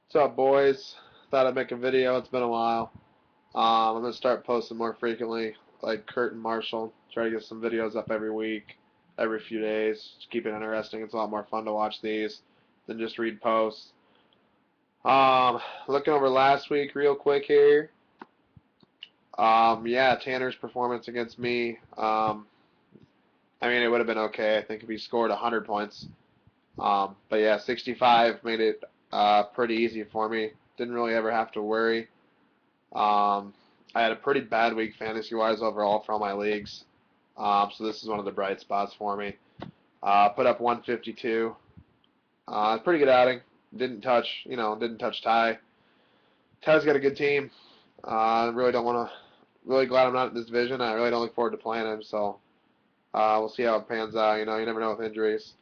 What's up, boys? Thought I'd make a video. It's been a while. I'm gonna start posting more frequently, like Kurt and Marshall. Try to get some videos up every week, every few days. Just keep it interesting. It's a lot more fun to watch these than just read posts. Looking over last week real quick here. Yeah, Tanner's performance against me. I mean, it would have been okay. I think if he scored 100 points. But yeah, 65 made it pretty easy for me. Didn't really ever have to worry. Um, I had a pretty bad week fantasy-wise overall for all my leagues. So this is one of the bright spots for me. Put up 152. Pretty good outing. Didn't touch Ty. Ty's got a good team. I really don't want to. Really glad I'm not in this division. I really don't look forward to playing him. So we'll see how it pans out. You never know with injuries.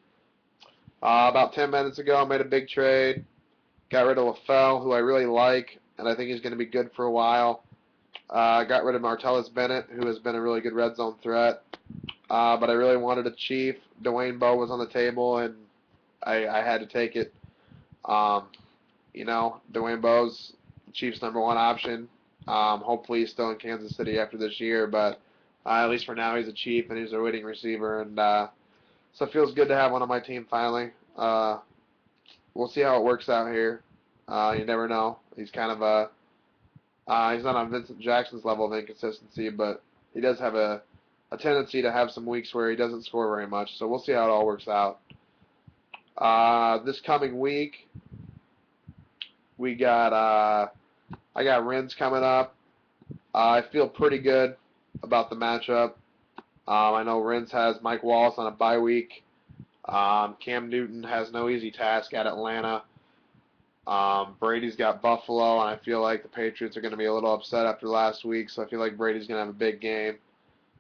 About 10 minutes ago, I made a big trade. Got rid of LaFell, who I really like, and I think he's going to be good for a while. Got rid of Martellus Bennett, who has been a really good red zone threat. But I really wanted a Chief. Dwayne Bowe was on the table, and I had to take it. Um, Dwayne Bowe's the Chiefs' #1 option. Hopefully he's still in Kansas City after this year, but at least for now he's a Chief, and he's a winning receiver. And so it feels good to have one on my team finally. We'll see how it works out here. You never know. He's kind of he's not on Vincent Jackson's level of inconsistency, but he does have a tendency to have some weeks where he doesn't score very much. So we'll see how it all works out. This coming week, we got I got Renz coming up. I feel pretty good about the matchup. I know Renz has Mike Wallace on a bye week. Cam Newton has no easy task at Atlanta. Brady's got Buffalo, and I feel like the Patriots are going to be a little upset after last week, so I feel like Brady's going to have a big game.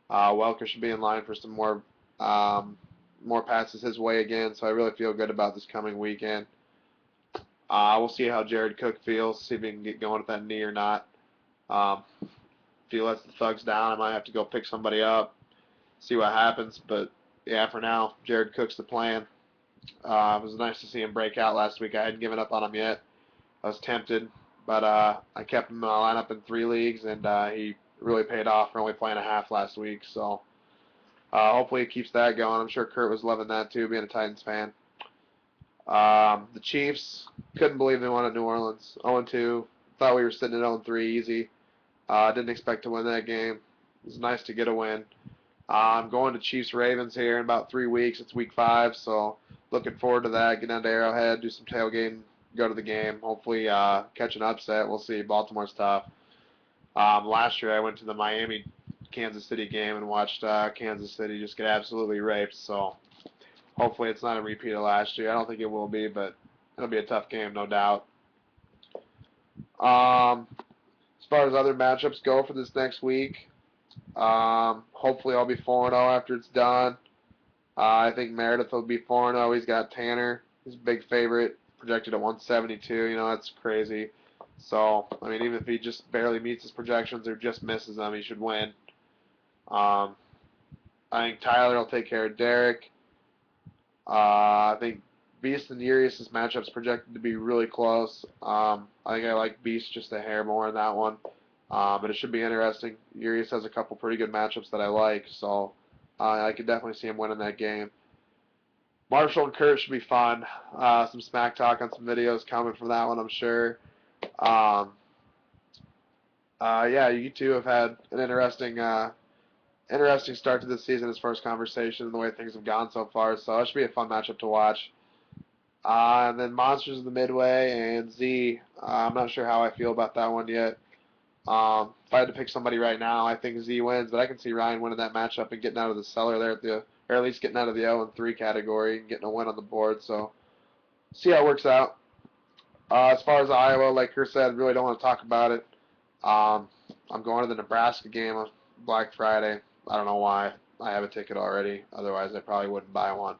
Welker should be in line for some more passes his way again, so I really feel good about this coming weekend. We'll see how Jared Cook feels, see if he can get going with that knee or not. If he lets the thugs down, I might have to go pick somebody up, see what happens. But yeah, for now, Jared Cook's the plan. It was nice to see him break out last week. I hadn't given up on him yet. I was tempted, but I kept him in my lineup in 3 leagues, and he really paid off for only playing a half last week. So hopefully he keeps that going. I'm sure Kurt was loving that too, being a Titans fan. The Chiefs, couldn't believe they won at New Orleans. 0-2. Thought we were sitting at 0-3 easy. Didn't expect to win that game. It was nice to get a win. I'm going to Chiefs Ravens here in about 3 weeks. It's week 5, so looking forward to that. Get down to Arrowhead, do some tailgating, go to the game. Hopefully catch an upset. We'll see. Baltimore's tough. Last year I went to the Miami Kansas City game and watched Kansas City just get absolutely raped. So hopefully it's not a repeat of last year. I don't think it will be, but it'll be a tough game, no doubt. As far as other matchups go for this next week, hopefully I'll be 4-0 after it's done. I think Meredith will be 4-0. He's got Tanner. He's a big favorite, projected at 172. That's crazy. So, I mean, even if he just barely meets his projections or just misses them, he should win. Um, I think Tyler will take care of Derek. I think Beast and Urias' matchup's projected to be really close. I think I like Beast just a hair more in that one. But it should be interesting. Urias has a couple pretty good matchups that I like, so I could definitely see him winning that game. Marshall and Kurt should be fun. Some smack talk on some videos coming from that one, I'm sure. Um, yeah, you two have had an interesting start to this season as far as conversation and the way things have gone so far. So that should be a fun matchup to watch. And then Monsters of the Midway and Z. I'm not sure how I feel about that one yet. If I had to pick somebody right now, I think Z wins, but I can see Ryan winning that matchup and getting out of the cellar there or at least getting out of the 0-3 category and getting a win on the board. So see how it works out. As far as Iowa, like Chris said, really don't want to talk about it. I'm going to the Nebraska game on Black Friday. I don't know why. I have a ticket already. Otherwise, I probably wouldn't buy one.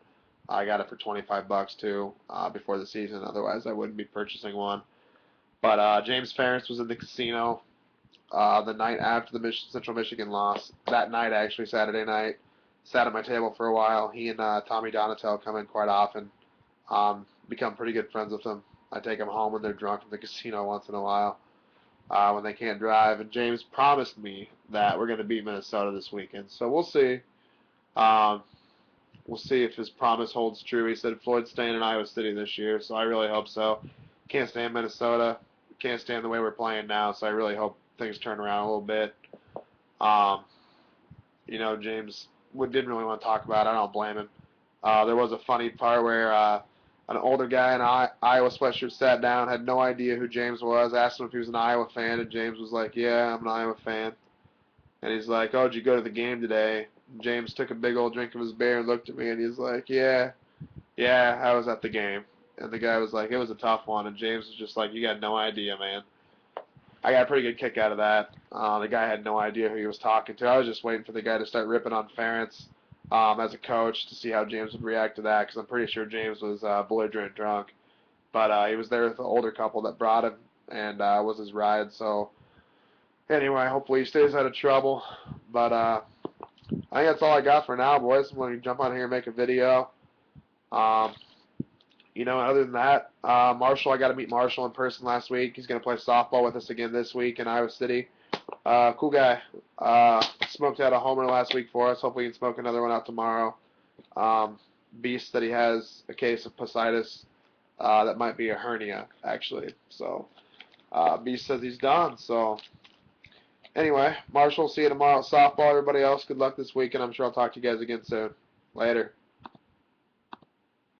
I got it for 25 bucks too before the season. Otherwise, I wouldn't be purchasing one. But James Ferris was in the casino the night after the Central Michigan loss. That night, actually, Saturday night, sat at my table for a while. He and Tommy Donatel come in quite often. Become pretty good friends with him. I take them home when they're drunk from the casino once in a while when they can't drive. And James promised me that we're going to beat Minnesota this weekend. So we'll see. Um, we'll see if his promise holds true. He said Floyd's staying in Iowa City this year, so I really hope so. Can't stand Minnesota. Can't stand the way we're playing now, so I really hope things turn around a little bit. Um, James didn't really want to talk about it. I don't blame him. There was a funny part where an older guy in an Iowa sweatshirt sat down, had no idea who James was, asked him if he was an Iowa fan, and James was like, yeah, I'm an Iowa fan. And he's like, oh, did you go to the game today? And James took a big old drink of his beer and looked at me, and he's like, yeah, I was at the game. And the guy was like, it was a tough one. And James was just like, you got no idea, man. I got a pretty good kick out of that. The guy had no idea who he was talking to. I was just waiting for the guy to start ripping on Ferentz as a coach to see how James would react to that, because I'm pretty sure James was belligerent drunk. But he was there with the older couple that brought him and was his ride. So anyway, hopefully he stays out of trouble. But I think that's all I got for now, boys. I'm going to jump on here and make a video. Um, other than that, Marshall, I got to meet Marshall in person last week. He's going to play softball with us again this week in Iowa City. Cool guy. Smoked out a homer last week for us. Hopefully he can smoke another one out tomorrow. Beast that he has a case of fasciitis that might be a hernia, actually. So Beast says he's done. So anyway, Marshall, see you tomorrow at softball. Everybody else, good luck this weekend. I'm sure I'll talk to you guys again soon. Later.